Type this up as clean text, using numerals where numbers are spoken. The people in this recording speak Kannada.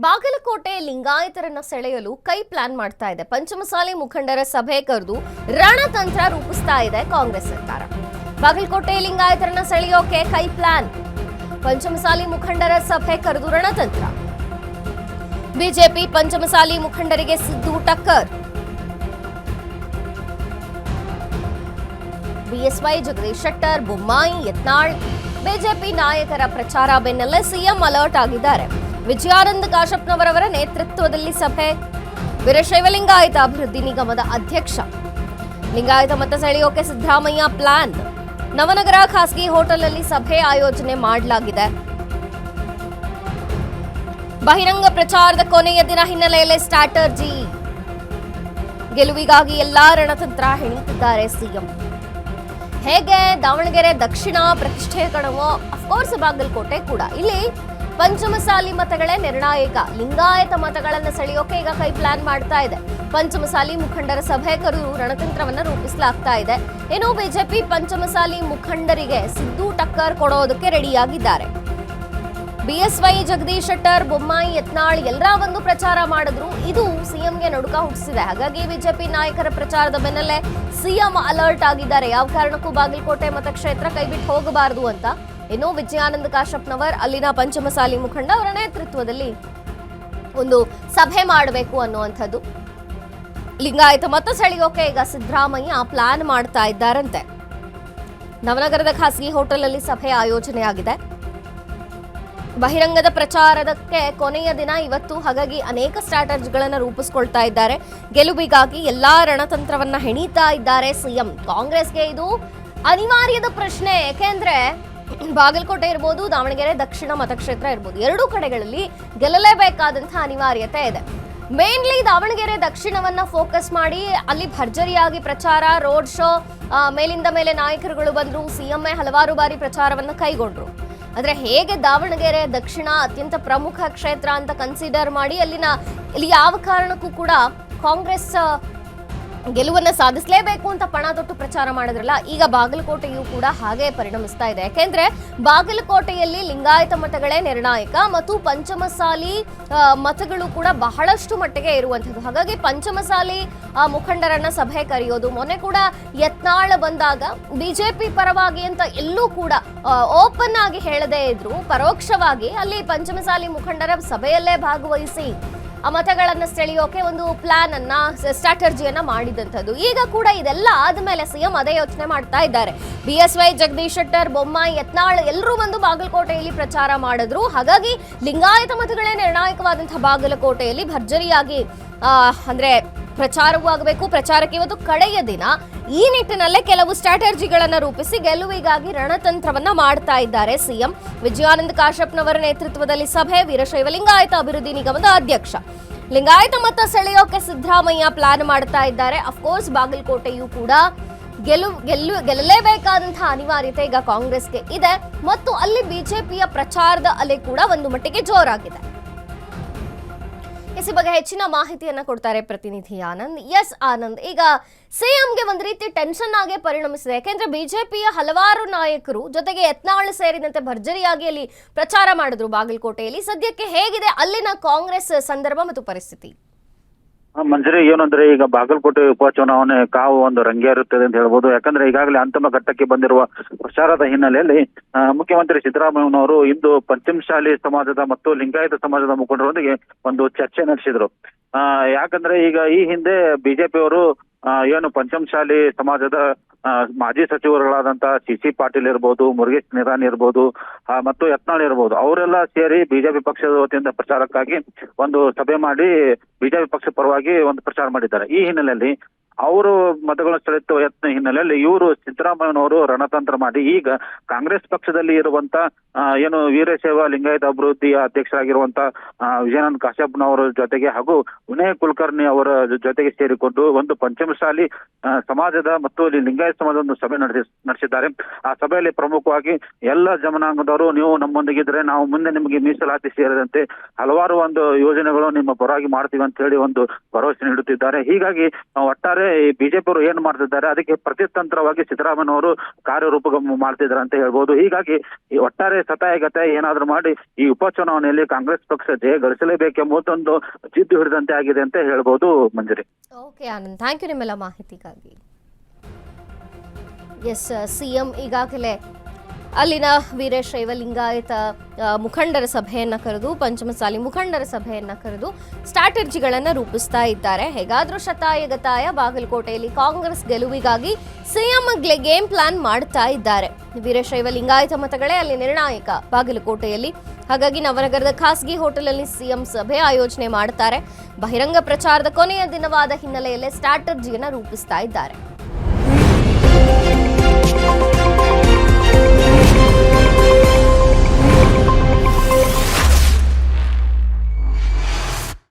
ಬಾಗಲಕೋಟೆ ಲಿಂಗಾಯತರನ್ನ ಸೆಳೆಯಲು ಕೈ ಪ್ಲಾನ್ ಮಾಡ್ತಾ ಇದೆ. ಪಂಚಮಸಾಲಿ ಮುಖಂಡರ ಸಭೆ ಕರೆದು ರಣತಂತ್ರ ರೂಪಿಸ್ತಾ ಇದೆ ಕಾಂಗ್ರೆಸ್ ಸರ್ಕಾರ. ಬಾಗಲಕೋಟೆ ಲಿಂಗಾಯತರನ್ನ ಸೆಳೆಯೋಕೆ ಕೈ ಪ್ಲಾನ್. ಪಂಚಮಸಾಲಿ ಮುಖಂಡರ ಸಭೆ ಕರೆದು ರಣತಂತ್ರ. ಬಿಜೆಪಿ ಪಂಚಮಸಾಲಿ ಮುಖಂಡರಿಗೆ ಸಿದ್ದು ಟಕ್ಕರ್. ಬಿಎಸ್ವೈ ಜಗದೀಶ್ ಶೆಟ್ಟರ್, ಬೊಮ್ಮಾಯಿ, ಯತ್ನಾಳ್ ಬಿಜೆಪಿ ನಾಯಕರ ಪ್ರಚಾರ ಬೆನ್ನಲ್ಲೇ ಸಿಎಂ ಅಲರ್ಟ್ ಆಗಿದ್ದಾರೆ. ವಿಜಯಾನಂದ ಕಾಶಪ್ಪನವರವರ ನೇತೃತ್ವದಲ್ಲಿ ಸಭೆ. ವೀರಶೈವ ಲಿಂಗಾಯತ ಅಭಿವೃದ್ಧಿ ನಿಗಮದ ಅಧ್ಯಕ್ಷ. ಲಿಂಗಾಯತ ಮತ ಸೆಳೆಯೋಕೆ ಸಿದ್ದರಾಮಯ್ಯ ಪ್ಲಾನ್. ನವನಗರ ಖಾಸಗಿ ಹೋಟೆಲ್ನಲ್ಲಿ ಸಭೆ ಆಯೋಜನೆ ಮಾಡಲಾಗಿದೆ. ಬಹಿರಂಗ ಪ್ರಚಾರದ ಕೊನೆಯ ದಿನ ಹಿನ್ನೆಲೆಯಲ್ಲಿ ಸ್ಟ್ರಾಟರ್ಜಿ. ಗೆಲುವಿಗಾಗಿ ಎಲ್ಲಾ ರಣತಂತ್ರ ಹೆಣಿತಿದ್ದಾರೆ ಸಿಎಂ. ಹೇಗೆ ದಾವಣಗೆರೆ ದಕ್ಷಿಣ ಪ್ರತಿಷ್ಠೆ ಕಣವೋ ಅಫ್ಕೋರ್ಸ್ ಬಾಗಲಕೋಟೆ ಕೂಡ. ಇಲ್ಲಿ ಪಂಚಮಸಾಲಿ ಮತಗಳೇ ನಿರ್ಣಾಯಕ. ಲಿಂಗಾಯತ ಮತಗಳನ್ನು ಸೆಳೆಯೋಕೆ ಈಗ ಕೈ ಪ್ಲಾನ್ ಮಾಡ್ತಾ ಇದೆ. ಪಂಚಮಸಾಲಿ ಮುಖಂಡರ ಸಭೆ ಕರೆದು ರಣತಂತ್ರವನ್ನ ರೂಪಿಸಲಾಗ್ತಾ ಇದೆ. ಇನ್ನು ಬಿಜೆಪಿ ಪಂಚಮಸಾಲಿ ಮುಖಂಡರಿಗೆ ಸಿದ್ದು ಟಕ್ಕರ್ ಕೊಡೋದಕ್ಕೆ ರೆಡಿಯಾಗಿದ್ದಾರೆ. ಬಿಎಸ್ವೈ ಜಗದೀಶ್ ಶೆಟ್ಟರ್, ಬೊಮ್ಮಾಯಿ, ಯತ್ನಾಳ್ ಎಲ್ಲರ ಒಂದು ಪ್ರಚಾರ ಮಾಡಿದ್ರು. ಇದು ಸಿಎಂಗೆ ನಡುಕ ಹುಟ್ಟಿಸಿದೆ. ಹಾಗಾಗಿ ಬಿಜೆಪಿ ನಾಯಕರ ಪ್ರಚಾರದ ಬೆನ್ನಲ್ಲೇ ಸಿಎಂ ಅಲರ್ಟ್ ಆಗಿದ್ದಾರೆ. ಯಾವ ಕಾರಣಕ್ಕೂ ಬಾಗಲಕೋಟೆ ಮತಕ್ಷೇತ್ರ ಕೈಬಿಟ್ಟು ಹೋಗಬಾರದು ಅಂತ. ಇನ್ನು ವಿಜಯಾನಂದ ಕಾಶಪ್ಪನವರ್ ಅಲ್ಲಿನ ಪಂಚಮಸಾಲಿ ಮುಖಂಡ ಅವರ ನೇತೃತ್ವದಲ್ಲಿ ಒಂದು ಸಭೆ ಮಾಡಬೇಕು ಅನ್ನುವಂಥದ್ದು. ಲಿಂಗಾಯತ ಮತ ಸೆಳೆಯೋಕೆ ಈಗ ಸಿದ್ದರಾಮಯ್ಯ ಪ್ಲಾನ್ ಮಾಡ್ತಾ ಇದ್ದಾರಂತೆ. ನವನಗರದ ಖಾಸಗಿ ಹೋಟೆಲ್ನಲ್ಲಿ ಸಭೆ ಆಯೋಜನೆಯಾಗಿದೆ. ಬಹಿರಂಗದ ಪ್ರಚಾರದಕ್ಕೆ ಕೊನೆಯ ದಿನ ಇವತ್ತು. ಹಾಗಾಗಿ ಅನೇಕ ಸ್ಟ್ರಾಟಜಿಗಳನ್ನು ರೂಪಿಸ್ಕೊಳ್ತಾ ಇದ್ದಾರೆ. ಗೆಲುವಿಗಾಗಿ ಎಲ್ಲಾ ರಣತಂತ್ರವನ್ನ ಹೆಣೀತಾ ಇದ್ದಾರೆ ಸಿಎಂ. ಕಾಂಗ್ರೆಸ್ಗೆ ಇದು ಅನಿವಾರ್ಯದ ಪ್ರಶ್ನೆ. ಯಾಕೆಂದ್ರೆ ಬಾಗಲಕೋಟೆ ಇರ್ಬೋದು, ದಾವಣಗೆರೆ ದಕ್ಷಿಣ ಮತಕ್ಷೇತ್ರ ಇರ್ಬೋದು, ಎರಡೂ ಕಡೆಗಳಲ್ಲಿ ಗೆಲ್ಲಲೇಬೇಕಾದಂತಹ ಅನಿವಾರ್ಯತೆ ಇದೆ. ಮೇನ್ಲಿ ದಾವಣಗೆರೆ ದಕ್ಷಿಣವನ್ನ ಫೋಕಸ್ ಮಾಡಿ ಅಲ್ಲಿ ಭರ್ಜರಿಯಾಗಿ ಪ್ರಚಾರ, ರೋಡ್ ಶೋ, ಮೇಲಿಂದ ಮೇಲೆ ನಾಯಕರುಗಳು ಬಂದ್ರು. ಸಿಎಂಎ ಹಲವಾರು ಬಾರಿ ಪ್ರಚಾರವನ್ನ ಕೈಗೊಂಡ್ರು. ಆದ್ರೆ ಹೇಗೆ ದಾವಣಗೆರೆ ದಕ್ಷಿಣ ಅತ್ಯಂತ ಪ್ರಮುಖ ಕ್ಷೇತ್ರ ಅಂತ ಕನ್ಸಿಡರ್ ಮಾಡಿ ಇಲ್ಲಿ ಯಾವ ಕಾರಣಕ್ಕೂ ಕೂಡ ಕಾಂಗ್ರೆಸ್ ಗೆಲುವನ್ನ ಸಾಧಿಸಲೇಬೇಕು ಅಂತ ಪಣ ತೊಟ್ಟು ಪ್ರಚಾರ ಮಾಡಿದ್ರಲ್ಲ, ಈಗ ಬಾಗಲಕೋಟೆಯೂ ಕೂಡ ಹಾಗೆ ಪರಿಣಮಿಸ್ತಾ ಇದೆ. ಯಾಕೆಂದ್ರೆ ಬಾಗಲಕೋಟೆಯಲ್ಲಿ ಲಿಂಗಾಯತ ಮತಗಳೇ ನಿರ್ಣಾಯಕ ಮತ್ತು ಪಂಚಮಸಾಲಿ ಮತಗಳು ಕೂಡ ಬಹಳಷ್ಟು ಮಟ್ಟಿಗೆ ಇರುವಂಥದ್ದು. ಹಾಗಾಗಿ ಪಂಚಮಸಾಲಿ ಮುಖಂಡರನ್ನ ಸಭೆ ಕರೆಯೋದು. ಮೊನ್ನೆ ಕೂಡ ಯತ್ನಾಳ್ ಬಂದಾಗ ಬಿಜೆಪಿ ಪರವಾಗಿ ಅಂತ ಎಲ್ಲೂ ಕೂಡ ಓಪನ್ ಆಗಿ ಹೇಳದೇ ಇದ್ರು, ಪರೋಕ್ಷವಾಗಿ ಅಲ್ಲಿ ಪಂಚಮಸಾಲಿ ಮುಖಂಡರ ಸಭೆಯಲ್ಲೇ ಭಾಗವಹಿಸಿ ಆ ಮತಗಳನ್ನ ಸೆಳೆಯೋಕೆ ಒಂದು ಪ್ಲಾನ್ ಅನ್ನ, ಸ್ಟ್ರಾಟರ್ಜಿಯನ್ನ ಮಾಡಿದಂಥದ್ದು. ಈಗ ಕೂಡ ಇದೆಲ್ಲ ಆದ್ಮೇಲೆ ಸಿಎಂ ಅದೇ ಯೋಚನೆ ಮಾಡ್ತಾ ಇದ್ದಾರೆ. ಬಿಎಸ್ವೈ ಜಗದೀಶ್ ಶೆಟ್ಟರ್, ಬೊಮ್ಮಾಯಿ, ಯತ್ನಾಳ್ ಎಲ್ಲರೂ ಬಂದು ಬಾಗಲಕೋಟೆಯಲ್ಲಿ ಪ್ರಚಾರ ಮಾಡಿದ್ರು. ಹಾಗಾಗಿ ಲಿಂಗಾಯತ ಮತಗಳೇ ನಿರ್ಣಾಯಕವಾದಂತಹ ಬಾಗಲಕೋಟೆಯಲ್ಲಿ ಭರ್ಜರಿಯಾಗಿ ಅಂದ್ರೆ ಪ್ರಚಾರವೂ ಆಗಬೇಕು. ಪ್ರಚಾರಕ್ಕೆ ಇವತ್ತು ಕಡೆಯ ದಿನ. ಈ ನಿಟ್ಟಿನಲ್ಲೇ ಕೆಲವು ಸ್ಟ್ರಾಟರ್ಜಿಗಳನ್ನ ರೂಪಿಸಿ ಗೆಲುವಿಗಾಗಿ ರಣತಂತ್ರವನ್ನ ಮಾಡ್ತಾ ಇದ್ದಾರೆ ಸಿಎಂ. ವಿಜಯಾನಂದ ಕಾಶಪ್ಪನವರ ನೇತೃತ್ವದಲ್ಲಿ ಸಭೆ. ವೀರಶೈವ ಲಿಂಗಾಯತ ಅಭಿವೃದ್ಧಿ ನಿಗಮದ ಅಧ್ಯಕ್ಷ. ಲಿಂಗಾಯತ ಮತ ಸೆಳೆಯೋಕೆ ಸಿದ್ದರಾಮಯ್ಯ ಪ್ಲಾನ್ ಮಾಡ್ತಾ ಇದ್ದಾರೆ. ಅಫ್ಕೋರ್ಸ್ ಬಾಗಲಕೋಟೆಯೂ ಕೂಡ ಗೆಲ್ಲಲೇಬೇಕಾದಂತಹ ಅನಿವಾರ್ಯತೆ ಈಗ ಕಾಂಗ್ರೆಸ್ಗೆ ಇದೆ. ಮತ್ತು ಅಲ್ಲಿ ಬಿಜೆಪಿಯ ಪ್ರಚಾರದ ಅಲೆ ಕೂಡ ಒಂದು ಮಟ್ಟಿಗೆ ಜೋರಾಗಿದೆ. ಈ ಬಗ್ಗೆ ಹೆಚ್ಚಿನ ಮಾಹಿತಿಯನ್ನ ಕೊಡ್ತಾರೆ ಪ್ರತಿನಿಧಿ ಆನಂದ್. ಎಸ್ ಆನಂದ್, ಈಗ ಸಿಎಂಗೆ ಒಂದು ರೀತಿ ಟೆನ್ಷನ್ ಆಗೇ ಪರಿಣಮಿಸಿದೆ. ಯಾಕೆಂದ್ರೆ ಬಿಜೆಪಿಯ ಹಲವಾರು ನಾಯಕರು ಜೊತೆಗೆ ಯತ್ನಾಳ್ ಸೇರಿದಂತೆ ಭರ್ಜರಿಯಾಗಿ ಅಲ್ಲಿ ಪ್ರಚಾರ ಮಾಡಿದ್ರು ಬಾಗಲಕೋಟೆಯಲ್ಲಿ. ಸದ್ಯಕ್ಕೆ ಹೇಗಿದೆ ಅಲ್ಲಿನ ಕಾಂಗ್ರೆಸ್ ಸಂದರ್ಭ ಮತ್ತು ಪರಿಸ್ಥಿತಿ? ಮಂಜರಿ, ಏನಂದ್ರೆ ಈಗ ಬಾಗಲಕೋಟೆ ಉಪಚುನಾವಣೆ ಕಾವು ಒಂದು ರಂಗೇರುತ್ತದೆ ಅಂತ ಹೇಳ್ಬೋದು. ಯಾಕಂದ್ರೆ ಈಗಾಗಲೇ ಅಂತಿಮ ಘಟ್ಟಕ್ಕೆ ಬಂದಿರುವ ಪ್ರಚಾರದ ಹಿನ್ನೆಲೆಯಲ್ಲಿ ಮುಖ್ಯಮಂತ್ರಿ ಸಿದ್ದರಾಮಯ್ಯನವರು ಇಂದು ಪಂಚಮಸಾಲಿ ಸಮಾಜದ ಮತ್ತು ಲಿಂಗಾಯತ ಸಮಾಜದ ಮುಖಂಡರೊಂದಿಗೆ ಒಂದು ಚರ್ಚೆ ನಡೆಸಿದ್ರು. ಯಾಕಂದ್ರೆ ಈಗ ಈ ಹಿಂದೆ ಬಿಜೆಪಿಯವರು ಏನು ಪಂಚಮಸಾಲಿ ಸಮಾಜದ ಮಾಜಿ ಸಚಿವರುಗಳಾದಂತಹ ಸಿ ಪಾಟೀಲ್ ಇರ್ಬೋದು, ಮುರುಗೇಶ್ ನಿರಾಣಿ ಇರ್ಬೋದು, ಮತ್ತು ಯತ್ನಾಳ್ ಇರ್ಬೋದು, ಅವರೆಲ್ಲ ಸೇರಿ ಬಿಜೆಪಿ ಪಕ್ಷದ ವತಿಯಿಂದ ಪ್ರಚಾರಕ್ಕಾಗಿ ಒಂದು ಸಭೆ ಮಾಡಿ ಬಿಜೆಪಿ ಪಕ್ಷ ಪರವಾಗಿ ಒಂದು ಪ್ರಚಾರ ಮಾಡಿದ್ದಾರೆ. ಈ ಹಿನ್ನೆಲೆಯಲ್ಲಿ ಅವರು ಮತಗಳನ್ನು ಸೆಳೆಯುವ ಯತ್ನ ಹಿನ್ನೆಲೆಯಲ್ಲಿ ಇವರು ಸಿದ್ದರಾಮಯ್ಯನವರು ರಣತಂತ್ರ ಮಾಡಿ ಈಗ ಕಾಂಗ್ರೆಸ್ ಪಕ್ಷದಲ್ಲಿ ಇರುವಂತ ಏನು ವೀರಶೈವ ಲಿಂಗಾಯತ ಅಭಿವೃದ್ಧಿಯ ಅಧ್ಯಕ್ಷರಾಗಿರುವಂತ ವಿಜಯಾನಂದ ಕಾಶ್ಯಪ್ನವರ ಜೊತೆಗೆ ಹಾಗೂ ವಿನಯ್ ಕುಲಕರ್ಣಿ ಅವರ ಜೊತೆಗೆ ಸೇರಿಕೊಂಡು ಒಂದು ಪಂಚಮಸಾಲಿ ಸಮಾಜದ ಮತ್ತು ಲಿಂಗಾಯತ ಸಮಾಜದ ಒಂದು ಸಭೆ ನಡೆಸಿದ್ದಾರೆ. ಆ ಸಭೆಯಲ್ಲಿ ಪ್ರಮುಖವಾಗಿ ಎಲ್ಲ ಜನಾಂಗದವರು ನೀವು ನಮ್ಮೊಂದಿಗಿದ್ರೆ ನಾವು ಮುಂದೆ ನಿಮಗೆ ಮೀಸಲಾತಿ ಸೇರಿದಂತೆ ಹಲವಾರು ಒಂದು ಯೋಜನೆಗಳು ನಿಮ್ಮ ಪರವಾಗಿ ಮಾಡ್ತೀವಿ ಅಂತ ಹೇಳಿ ಒಂದು ಭರವಸೆ ನೀಡುತ್ತಿದ್ದಾರೆ. ಹೀಗಾಗಿ ಒಟ್ಟಾರೆ ಈ ಬಿಜೆಪಿ ಅವರು ಏನ್ ಮಾಡ್ತಿದ್ದಾರೆ ಅದಕ್ಕೆ ಪ್ರತಿತಂತ್ರವಾಗಿ ಸಿದ್ದರಾಮಯ್ಯನವರು ಕಾರ್ಯರೂಪ ಮಾಡ್ತಿದ್ದಾರೆ ಅಂತ ಹೇಳ್ಬೋದು. ಹೀಗಾಗಿ ಈ ಒಟ್ಟಾರೆ ಸತಾಯಗತೆ ಏನಾದ್ರು ಮಾಡಿ ಈ ಉಪಚುನಾವಣೆಯಲ್ಲಿ ಕಾಂಗ್ರೆಸ್ ಪಕ್ಷ ಜಯ ಗಳಿಸಲೇಬೇಕೆಂಬುದೊಂದು ಜಿದ್ದು ಹಿಡಿದಂತೆ ಆಗಿದೆ ಅಂತ ಹೇಳ್ಬೋದು ಮಂಜರಿ. ಓಕೆ ಆನಂದ್, ಥ್ಯಾಂಕ್ ಯು ನಿಮ್ಮೆಲ್ಲ ಮಾಹಿತಿಗಾಗಿ. ಎಸ್, ಸಿಎಂ ಈಗಾಗಲೇ ಅಲ್ಲಿನ ವೀರಶೈವ ಲಿಂಗಾಯತ ಮುಖಂಡರ ಸಭೆಯನ್ನ ಕರೆದು, ಪಂಚಮಸಾಲಿ ಮುಖಂಡರ ಸಭೆಯನ್ನ ಕರೆದು ಸ್ಟ್ರಾಟಜಿಗಳನ್ನು ರೂಪಿಸ್ತಾ ಇದ್ದಾರೆ. ಹೇಗಾದ್ರೂ ಶತಾಯಗತಾಯ ಬಾಗಲಕೋಟೆಯಲ್ಲಿ ಕಾಂಗ್ರೆಸ್ ಗೆಲುವಿಗಾಗಿ ಸಿಎಂ ಗೇಮ್ ಪ್ಲಾನ್ ಮಾಡ್ತಾ ಇದ್ದಾರೆ. ವೀರಶೈವ ಲಿಂಗಾಯತ ಮತಗಳೇ ಅಲ್ಲಿ ನಿರ್ಣಾಯಕ ಬಾಗಲಕೋಟೆಯಲ್ಲಿ. ಹಾಗಾಗಿ ನವನಗರದ ಖಾಸಗಿ ಹೋಟೆಲ್ನಲ್ಲಿ ಸಿಎಂ ಸಭೆ ಆಯೋಜನೆ ಮಾಡ್ತಾರೆ. ಬಹಿರಂಗ ಪ್ರಚಾರದ ಕೊನೆಯ ದಿನವಾದ ಹಿನ್ನೆಲೆಯಲ್ಲೇ ಸ್ಟ್ರಾಟಜಿಯನ್ನು ರೂಪಿಸ್ತಾ ಇದ್ದಾರೆ.